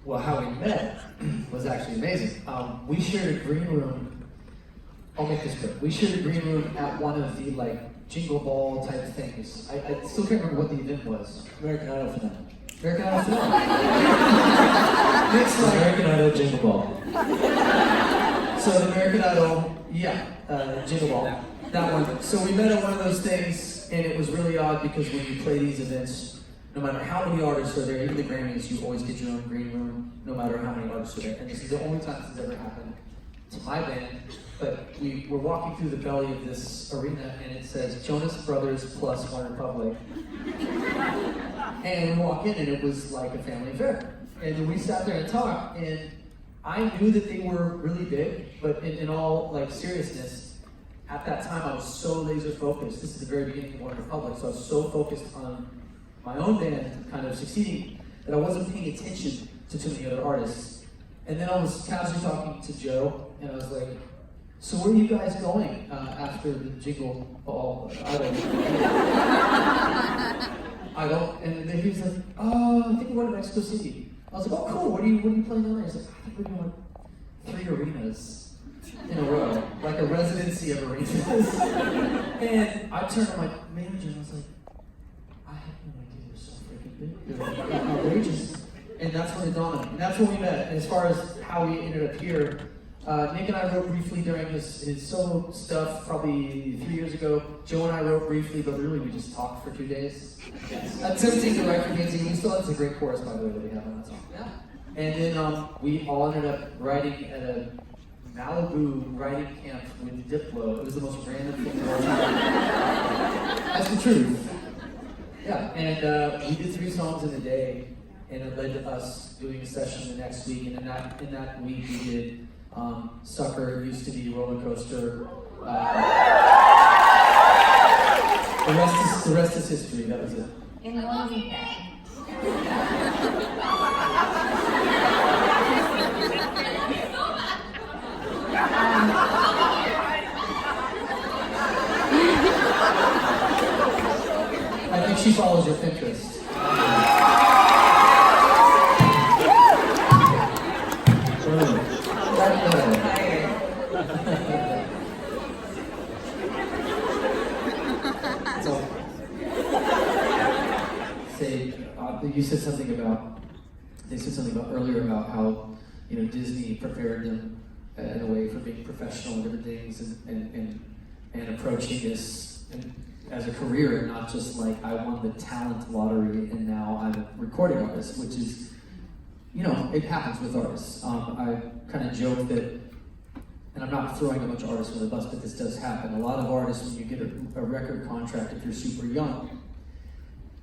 Well, how we met was actually amazing. We shared a green room. I'll make this quick. We shared a green room at one of the like jingle ball type things. I still can't remember what the event was. American Idol for them. American Idol film. It's like American Idol Jingle Ball. so the American Idol, yeah, jingle ball. That one. So we met at one of those things, and it was really odd because when you play these events, no matter how many artists are there, even the Grammys, you always get your own green room, no matter how many artists are there. And this is the only time this has ever happened to my band. But we were walking through the belly of this arena, and it says Jonas Brothers plus One Republic. And we walk in, and it was like a family affair. And then we sat there and talked, and I knew that they were really big, but in all like seriousness, at that time I was so laser focused. This is the very beginning of One Republic, so I was so focused on my own band kind of succeeding that I wasn't paying attention to too many other artists. And then I was casually talking to Joe, and I was like, so where are you guys going after the jingle ball? I don't. And then he was like, I think we're going to Mexico City. I was like, oh cool, what are you playing on there? He's like, I think we're doing 3 arenas in a row, like a residency of arenas. And I turned to my manager and I was like, I had no idea you're so freaking big. You're outrageous. And that's when it dawned on me. And that's when we met. And as far as how we ended up here, Nick and I wrote briefly during his solo stuff probably 3 years ago. Joe and I wrote briefly, but really we just talked for 2 days. Yes. Attempting to write for Nancy. We still have a great chorus, by the way, that we have on that song. Yeah. And then we all ended up writing at a Malibu writing camp with Diplo. It was the most random thing in the world. That's the truth. Yeah, and we did 3 songs in a day, and it led to us doing a session the next week. And in that week we did Sucker, Used to Be, Roller Coaster. The rest is history. That was it. And what was that? I think she follows your Pinterest. You said something about, they said something about earlier about how, you know, Disney prepared them in a way for being professional and different things and approaching this as a career and not just like I won the talent lottery and now I'm a recording artist, which is, you know, it happens with artists. I kind of joke that, and I'm not throwing a bunch of artists under the bus, but this does happen. A lot of artists, when you get a record contract, if you're super young,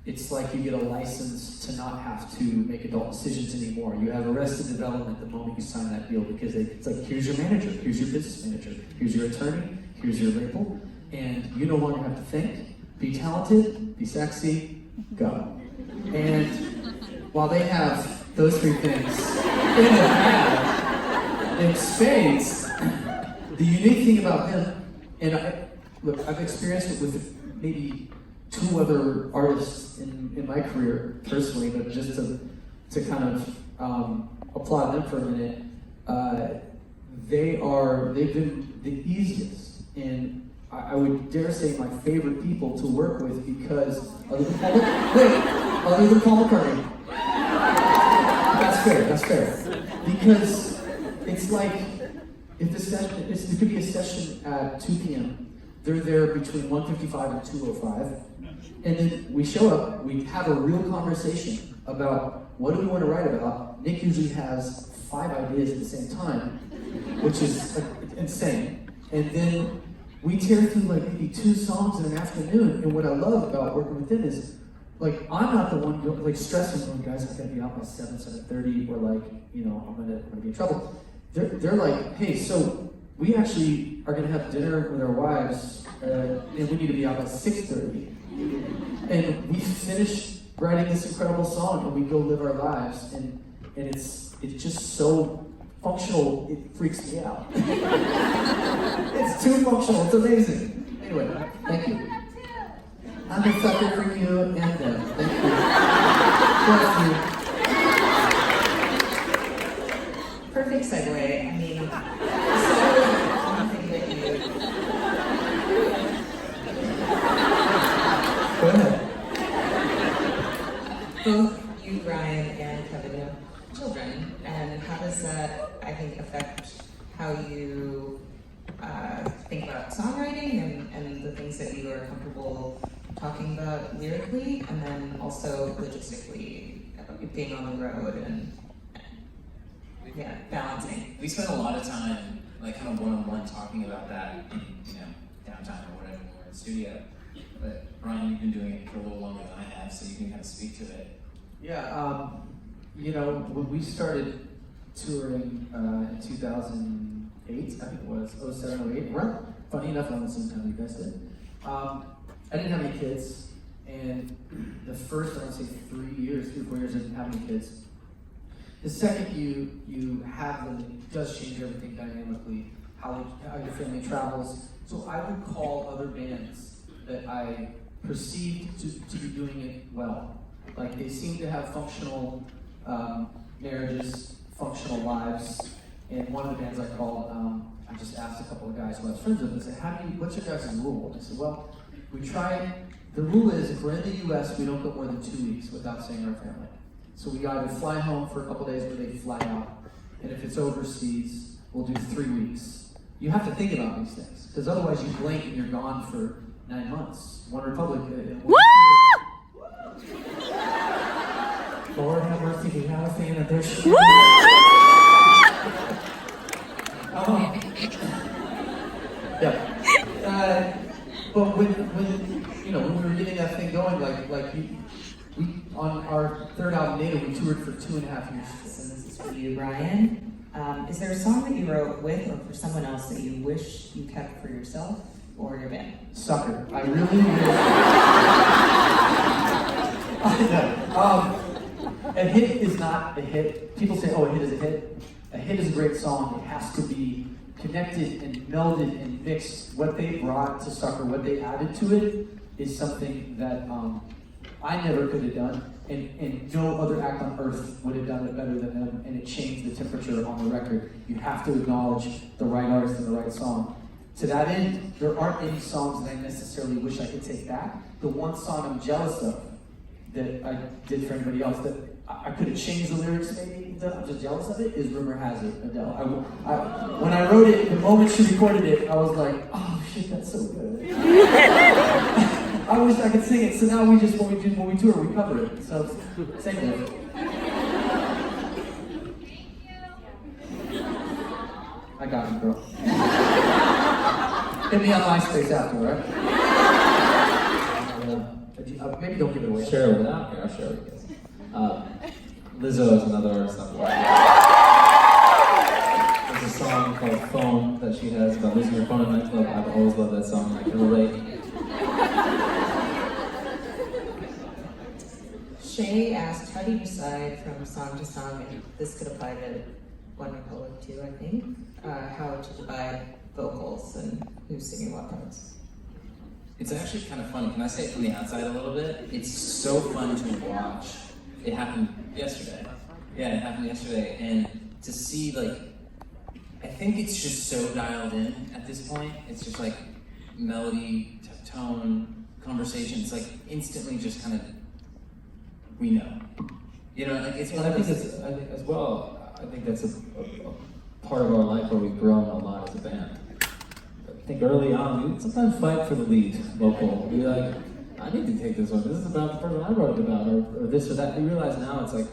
it's like you get a license to not have to make adult decisions anymore. You have arrested development the moment you sign that deal because it's like, here's your manager, here's your business manager, here's your attorney, here's your label, and you no longer have to think. Be talented, be sexy, go. And while they have those 3 things in the bag, in spades, the unique thing about them, and I've experienced it with maybe 2 other artists in my career personally, but just to kind of applaud them for a minute, they've been the easiest, and I would dare say my favorite people to work with because other than Paul McCartney. That's fair. Because it's like if the session, it could be a session at 2 p.m. They're there between 1:55 and 2:05. And then we show up, we have a real conversation about what do we want to write about. Nick usually has 5 ideas at the same time, which is insane. And then we tear through like maybe 2 songs in an afternoon. And what I love about working with them is, like, I'm not the one like stressing, oh guys, I gotta be out by 7:30, or like, you know, I'm gonna be in trouble. They're like, hey, so we actually are gonna have dinner with our wives, and we need to be out by 6:30. And we finish writing this incredible song, and we go live our lives, and it's just so functional, it freaks me out. It's too functional, it's amazing. Anyway, thank you. I'm a sucker for you and them. Thank you. Thank you. perfect segue. I mean, so one thing that you. Go ahead. Both you, Ryan, and Kevin have children, and how does that, I think, affect how you think about songwriting and the things that you are comfortable talking about lyrically, and then also logistically, being on the road and yeah, balancing. We spent a lot of time, like, kind of one-on-one talking about that in, downtime or whatever, or in the studio. But Ryan, you've been doing it for a little longer than I have, so you can kind of speak to it. Yeah, when we started touring in 2008, I think it was, 07, 08, right? Funny enough, around the same time you guys did. I didn't have any kids, and the first, I would say 3 or 4 years, I didn't have any kids. The second you have them, it does change everything dynamically, how your family travels. So I would call other bands that I perceived to be doing it well. Like, they seem to have functional marriages, functional lives. And one of the bands I called, I just asked a couple of guys who I was friends with, I said, what's your guys' rule? And I said, well, we try, the rule is if we're in the US, we don't go more than 2 weeks without seeing our family. So we either fly home for a couple days or they fly out. And if it's overseas, we'll do 3 weeks. You have to think about these things, because otherwise you blink and you're gone for 9 months. One Republic. Lord have mercy, we have a fan of their shit. Yeah. But when we were getting that thing going, we on our third album, Native, we toured for 2.5 years. So this is for you, Ryan. Is there a song that you wrote with or for someone else that you wish you kept for yourself or your band? Sucker. I really wish. A hit is not a hit. People say, oh, a hit is a hit. A hit is a great song. It has to be connected and melded and mixed. What they brought to Sucker, what they added to it, is something that I never could have done, and no other act on earth would have done it better than them, and it changed the temperature on the record. You have to acknowledge the right artist and the right song. To that end, there aren't any songs that I necessarily wish I could take back. The one song I'm jealous of that I did for anybody else that I could have changed the lyrics maybe, that I'm just jealous of it, is Rumor Has It, Adele. When I wrote it, the moment she recorded it, I was like, oh shit, that's so good. I wish I could sing it, so now when we tour, we cover it. So, same with it. I got you, girl. Hit me on MySpace after, right? Maybe don't give it away. Share it without here, I'll share it with you. Lizzo is another artist I'm like. There's a song called Phone that she has about losing your phone in a nightclub. I've always loved that song, I can relate. Shay asked, how do you decide from song to song, and this could apply to One Republic too, I think, how to divide vocals and who's singing what parts? It's actually kind of fun. Can I say it from the outside a little bit? It's so fun to watch. It happened yesterday. Yeah, it happened yesterday. And to see, like, I think it's just so dialed in at this point. It's just like melody, tone, conversation. It's like instantly just kind of, we know. You know, like it's one of those. I think as well, I think that's a part of our life where we've grown a lot as a band. I think early on, we sometimes fight for the lead vocal. We're like, I need to take this one. This is about the person I wrote it about, or this or that. We realize now it's like,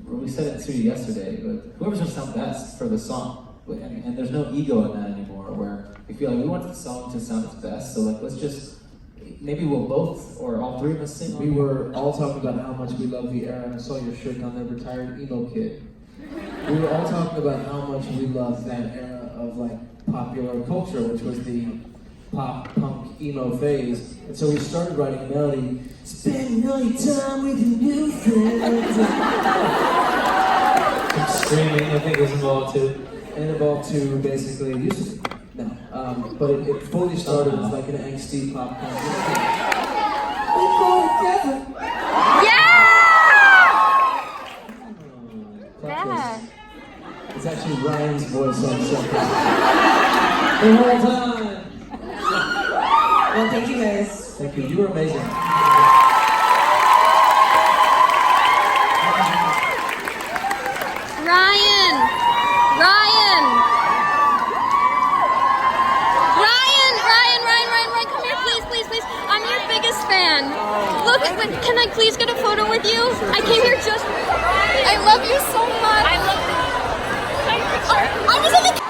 we said it in studio yesterday, but whoever's gonna sound best for the song. And there's no ego in that anymore, where we feel like we want the song to sound its best, so like, let's just, maybe we'll both, or all three of us sing. We were all talking about how much we love the era, and I saw your shirt on the retired emo kid. We were all talking about how much we love that era of like popular culture, which was the pop, punk, emo phase. And so we started writing a melody, spending all your time with your new friends. Screaming, I think was involved too. And involved to basically, but it fully started as like an angsty pop punk. We go together. Yeah! It's actually voice on something. The whole time. Well, thank you guys. Thank you. You were amazing. Ryan! Ryan! Ryan! Ryan! Ryan! Ryan! Ryan! Come here, please, please, please. I'm your biggest fan. Look, can I please get a photo with you? I came here just. I love you so much. I love you. I was in the.